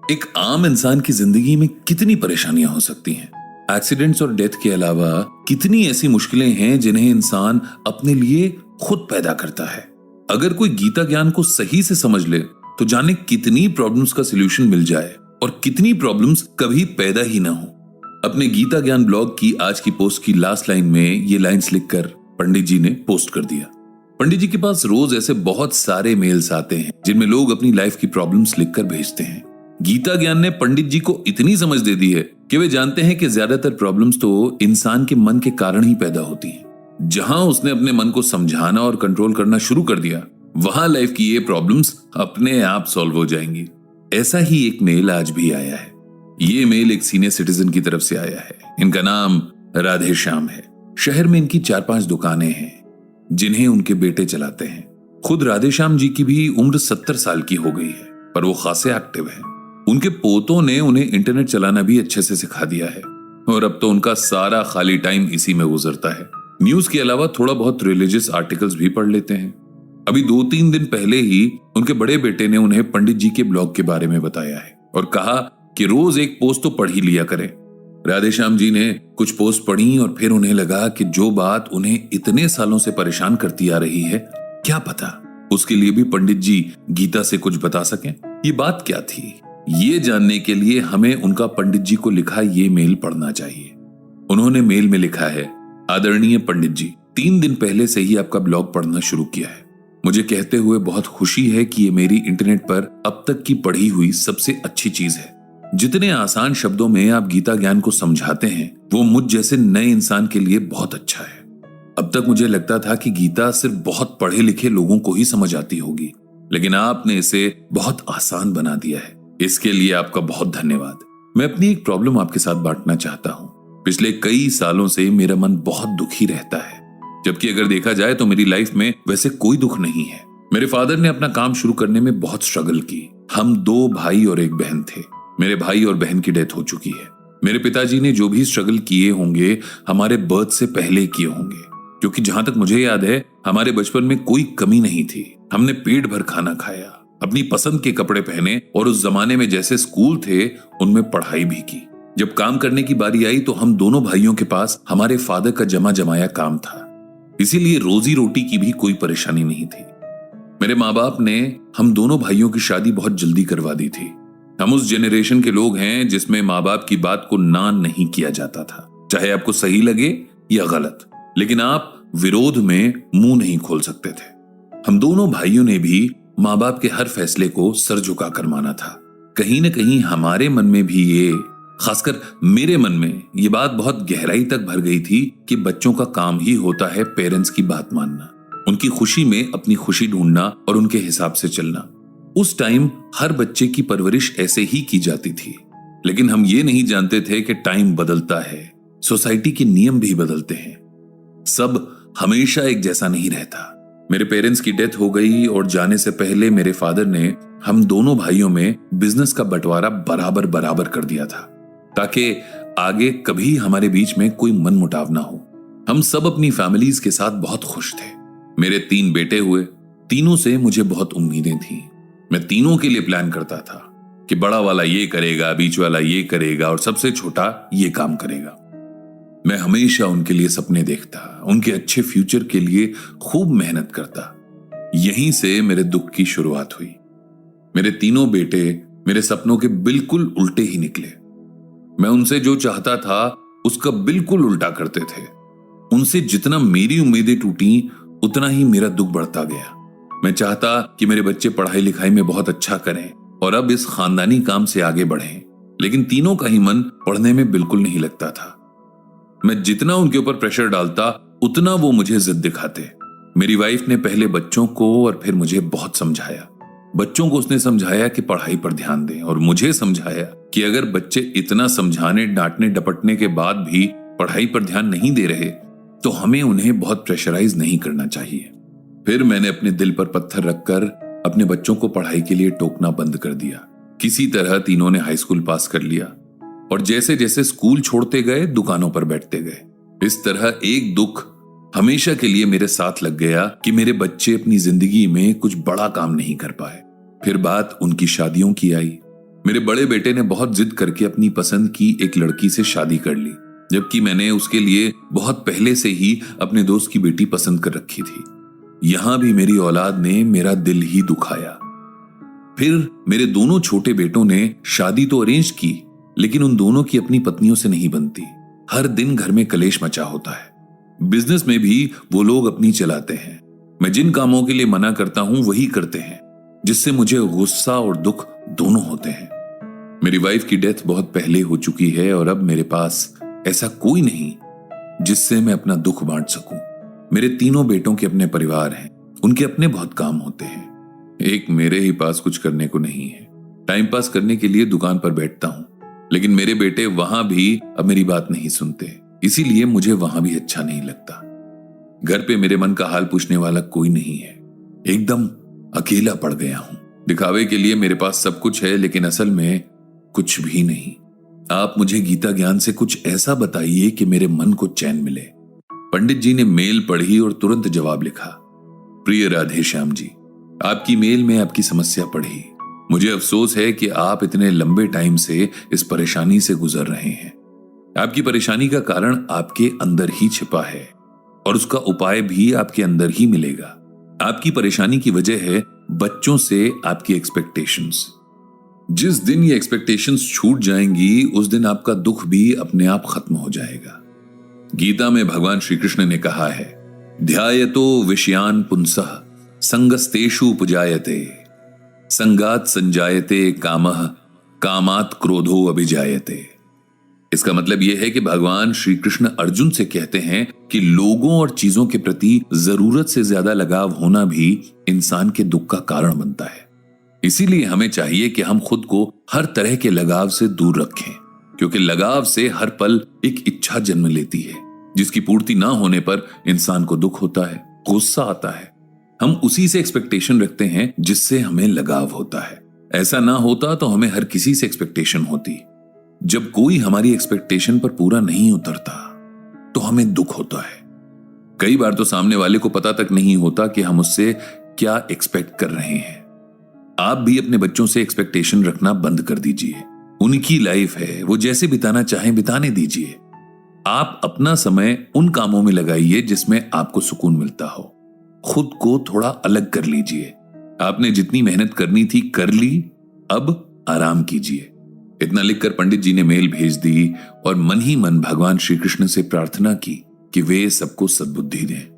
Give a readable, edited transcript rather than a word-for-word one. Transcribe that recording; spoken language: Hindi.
एक आम इंसान की जिंदगी में कितनी परेशानियां हो सकती हैं। एक्सीडेंट्स और डेथ के अलावा कितनी ऐसी मुश्किलें हैं जिन्हें इंसान अपने लिए खुद पैदा करता है। अगर कोई गीता ज्ञान को सही से समझ ले तो जाने कितनी प्रॉब्लम्स का सलूशन मिल जाए और कितनी प्रॉब्लम्स कभी पैदा ही ना हो। अपने गीता ज्ञान ब्लॉग की आज की पोस्ट की लास्ट लाइन में ये लाइंस लिखकर पंडित जी ने पोस्ट कर दिया। पंडित जी के पास रोज ऐसे बहुत सारे मेल्स आते हैं जिनमें लोग अपनी लाइफ की प्रॉब्लम्स लिखकर भेजते हैं। गीता ज्ञान ने पंडित जी को इतनी समझ दे दी है कि वे जानते हैं कि ज्यादातर प्रॉब्लम्स तो इंसान के मन के कारण ही पैदा होती हैं। जहां उसने अपने मन को समझाना और कंट्रोल करना शुरू कर दिया, वहां लाइफ की ये प्रॉब्लम्स अपने आप सॉल्व हो जाएंगी। ऐसा ही एक मेल आज भी आया है। ये मेल एक सीनियर सिटीजन की तरफ से आया है। इनका नाम राधे श्याम है। शहर में इनकी 4-5 दुकानें हैं जिन्हें उनके बेटे चलाते हैं। खुद राधे श्याम जी की भी उम्र 70 साल की हो गई है, पर वो खासे एक्टिव है। उनके पोतों ने उन्हें इंटरनेट चलाना भी अच्छे से सिखा दिया है और अब तो उनका सारा खाली टाइम इसी में गुजरता है। न्यूज के अलावा थोड़ा बहुत रिलीजियस आर्टिकल्स भी पढ़ लेते हैं। अभी 2-3 दिन पहले ही उनके बड़े बेटे ने उन्हें पंडित जी के ब्लॉग के बारे में बताया है और कहा कि रोज एक पोस्ट तो पढ़ ही लिया करें। राधे श्याम जी ने कुछ पोस्ट पढ़ी और फिर उन्हें लगा कि जो बात उन्हें इतने सालों से परेशान करती आ रही है, क्या पता उसके लिए भी पंडित जी गीता से कुछ बता सकें। ये बात क्या थी, ये जानने के लिए हमें उनका पंडित जी को लिखा ये मेल पढ़ना चाहिए। उन्होंने मेल में लिखा है, आदरणीय पंडित जी, 3 दिन पहले से ही आपका ब्लॉग पढ़ना शुरू किया है। मुझे कहते हुए बहुत खुशी है कि ये मेरी इंटरनेट पर अब तक की पढ़ी हुई सबसे अच्छी चीज है। जितने आसान शब्दों में आप गीता ज्ञान को समझाते हैं वो मुझ जैसे नए इंसान के लिए बहुत अच्छा है। अब तक मुझे लगता था कि गीता सिर्फ बहुत पढ़े लिखे लोगों को ही समझ आती होगी, लेकिन आपने इसे बहुत आसान बना दिया है। इसके लिए आपका बहुत धन्यवाद। मैं अपनी एक प्रॉब्लम आपके साथ बांटना चाहता हूँ। पिछले कई सालों से मेरा मन बहुत दुखी रहता है, जबकि अगर देखा जाए तो मेरी लाइफ में वैसे कोई दुख नहीं है। मेरे फादर ने अपना काम शुरू करने में बहुत स्ट्रगल की। हम 2 भाई और एक बहन थे। मेरे भाई और बहन की डेथ हो चुकी है। मेरे पिताजी ने जो भी स्ट्रगल किए होंगे हमारे बर्थ से पहले किए होंगे, क्योंकि जहां तक मुझे याद है हमारे बचपन में कोई कमी नहीं थी। हमने पेट भर खाना खाया, अपनी पसंद के कपड़े पहने और उस जमाने में जैसे स्कूल थे उनमें पढ़ाई भी की। जब काम करने की बारी आई तो हम दोनों भाइयों के पास हमारे फादर का जमा जमाया काम था, इसीलिए रोजी रोटी की भी कोई परेशानी नहीं थी। मेरे माँ बाप ने हम दोनों भाइयों की शादी बहुत जल्दी करवा दी थी। हम उस जेनरेशन के लोग हैं जिसमें माँ बाप की बात को ना नहीं किया जाता था, चाहे आपको सही लगे या गलत, लेकिन आप विरोध में मुंह नहीं खोल सकते थे। हम दोनों भाइयों ने भी माँ बाप के हर फैसले को सर झुकाकर माना था। कहीं न कहीं हमारे मन में भी ये, खासकर मेरे मन में ये बात बहुत गहराई तक भर गई थी कि बच्चों का काम ही होता है पेरेंट्स की बात मानना, उनकी खुशी में अपनी खुशी ढूंढना और उनके हिसाब से चलना। उस टाइम हर बच्चे की परवरिश ऐसे ही की जाती थी, लेकिन हम ये नहीं जानते थे कि टाइम बदलता है, सोसाइटी के नियम भी बदलते हैं, सब हमेशा एक जैसा नहीं रहता। मेरे पेरेंट्स की डेथ हो गई और जाने से पहले मेरे फादर ने हम दोनों भाइयों में बिजनेस का बंटवारा बराबर बराबर कर दिया था, ताकि आगे कभी हमारे बीच में कोई मनमुटाव ना हो। हम सब अपनी फैमिलीज के साथ बहुत खुश थे। मेरे 3 बेटे हुए। तीनों से मुझे बहुत उम्मीदें थी। मैं तीनों के लिए प्लान करता था कि बड़ा वाला ये करेगा, बीच वाला ये करेगा और सबसे छोटा ये काम करेगा। मैं हमेशा उनके लिए सपने देखता, उनके अच्छे फ्यूचर के लिए खूब मेहनत करता। यहीं से मेरे दुख की शुरुआत हुई। मेरे तीनों बेटे मेरे सपनों के बिल्कुल उल्टे ही निकले। मैं उनसे जो चाहता था उसका बिल्कुल उल्टा करते थे। उनसे जितना मेरी उम्मीदें टूटी उतना ही मेरा दुख बढ़ता गया। मैं चाहता कि मेरे बच्चे पढ़ाई लिखाई में बहुत अच्छा करें और अब इस खानदानी काम से आगे बढ़ें, लेकिन तीनों का ही मन पढ़ने में बिल्कुल नहीं लगता था। मैं जितना उनके ऊपर प्रेशर डालता उतना वो मुझे जिद दिखाते। मेरी वाइफ ने पहले बच्चों को और फिर मुझे बहुत समझाया। बच्चों को उसने समझाया कि पढ़ाई पर ध्यान दें और मुझे समझाया कि अगर बच्चे इतना समझाने, डांटने, डपटने के बाद भी पढ़ाई पर ध्यान नहीं दे रहे तो हमें उन्हें बहुत प्रेशराइज नहीं करना चाहिए। फिर मैंने अपने दिल पर पत्थर रखकर अपने बच्चों को पढ़ाई के लिए टोकना बंद कर दिया। किसी तरह तीनों ने हाई स्कूल पास कर लिया और जैसे जैसे स्कूल छोड़ते गए दुकानों पर बैठते गए। इस तरह एक दुख हमेशा के लिए मेरे साथ लग गया कि मेरे बच्चे अपनी जिंदगी में कुछ बड़ा काम नहीं कर पाए। फिर बात उनकी शादियों की आई। मेरे बड़े बेटे ने बहुत जिद करके अपनी पसंद की एक लड़की से शादी कर ली, जबकि मैंने उसके लिए बहुत पहले से ही अपने दोस्त की बेटी पसंद कर रखी थी। यहां भी मेरी औलाद ने मेरा दिल ही दुखाया। फिर मेरे दोनों छोटे बेटों ने शादी तो अरेंज की, लेकिन उन दोनों की अपनी पत्नियों से नहीं बनती। हर दिन घर में कलेश मचा होता है। बिजनेस में भी वो लोग अपनी चलाते हैं। मैं जिन कामों के लिए मना करता हूं वही करते हैं, जिससे मुझे गुस्सा और दुख दोनों होते हैं। मेरी वाइफ की डेथ बहुत पहले हो चुकी है और अब मेरे पास ऐसा कोई नहीं जिससे मैं अपना दुख बांट सकूं। मेरे तीनों बेटों के अपने परिवार हैं, उनके अपने बहुत काम होते हैं। एक मेरे ही पास कुछ करने को नहीं है। टाइम पास करने के लिए दुकान पर बैठता हूं, लेकिन मेरे बेटे वहां भी अब मेरी बात नहीं सुनते, इसीलिए मुझे वहां भी अच्छा नहीं लगता। घर पे मेरे मन का हाल पूछने वाला कोई नहीं है। एकदम अकेला पड़ गया हूं। दिखावे के लिए मेरे पास सब कुछ है, लेकिन असल में कुछ भी नहीं। आप मुझे गीता ज्ञान से कुछ ऐसा बताइए कि मेरे मन को चैन मिले। पंडित जी ने मेल पढ़ी और तुरंत जवाब लिखा, प्रिय राधे श्याम जी, आपकी मेल में आपकी समस्या पढ़ी। मुझे अफसोस है कि आप इतने लंबे टाइम से इस परेशानी से गुजर रहे हैं। आपकी परेशानी का कारण आपके अंदर ही छिपा है और उसका उपाय भी आपके अंदर ही मिलेगा। आपकी परेशानी की वजह है बच्चों से आपकी एक्सपेक्टेशंस। जिस दिन ये एक्सपेक्टेशंस छूट जाएंगी, उस दिन आपका दुख भी अपने आप खत्म हो जाएगा। गीता में भगवान श्री कृष्ण ने कहा है, ध्यायतो विषयान पुंसः संगस्तेषु उपजायते संगात संजायते कामः कामात क्रोधो अभिजायते। इसका मतलब यह है कि भगवान श्री कृष्ण अर्जुन से कहते हैं कि लोगों और चीजों के प्रति जरूरत से ज्यादा लगाव होना भी इंसान के दुख का कारण बनता है। इसीलिए हमें चाहिए कि हम खुद को हर तरह के लगाव से दूर रखें, क्योंकि लगाव से हर पल एक इच्छा जन्म लेती है, जिसकी पूर्ति ना होने पर इंसान को दुख होता है, गुस्सा आता है। हम उसी से एक्सपेक्टेशन रखते हैं जिससे हमें लगाव होता है। ऐसा ना होता तो हमें हर किसी से एक्सपेक्टेशन होती। जब कोई हमारी एक्सपेक्टेशन पर पूरा नहीं उतरता तो हमें दुख होता है। कई बार तो सामने वाले को पता तक नहीं होता कि हम उससे क्या एक्सपेक्ट कर रहे हैं। आप भी अपने बच्चों से एक्सपेक्टेशन रखना बंद कर दीजिए। उनकी लाइफ है, वो जैसे बिताना चाहें बिताने दीजिए। आप अपना समय उन कामों में लगाइए जिसमें आपको सुकून मिलता हो। खुद को थोड़ा अलग कर लीजिए। आपने जितनी मेहनत करनी थी कर ली, अब आराम कीजिए। इतना लिखकर पंडित जी ने मेल भेज दी और मन ही मन भगवान श्री कृष्ण से प्रार्थना की कि वे सबको सद्बुद्धि दें।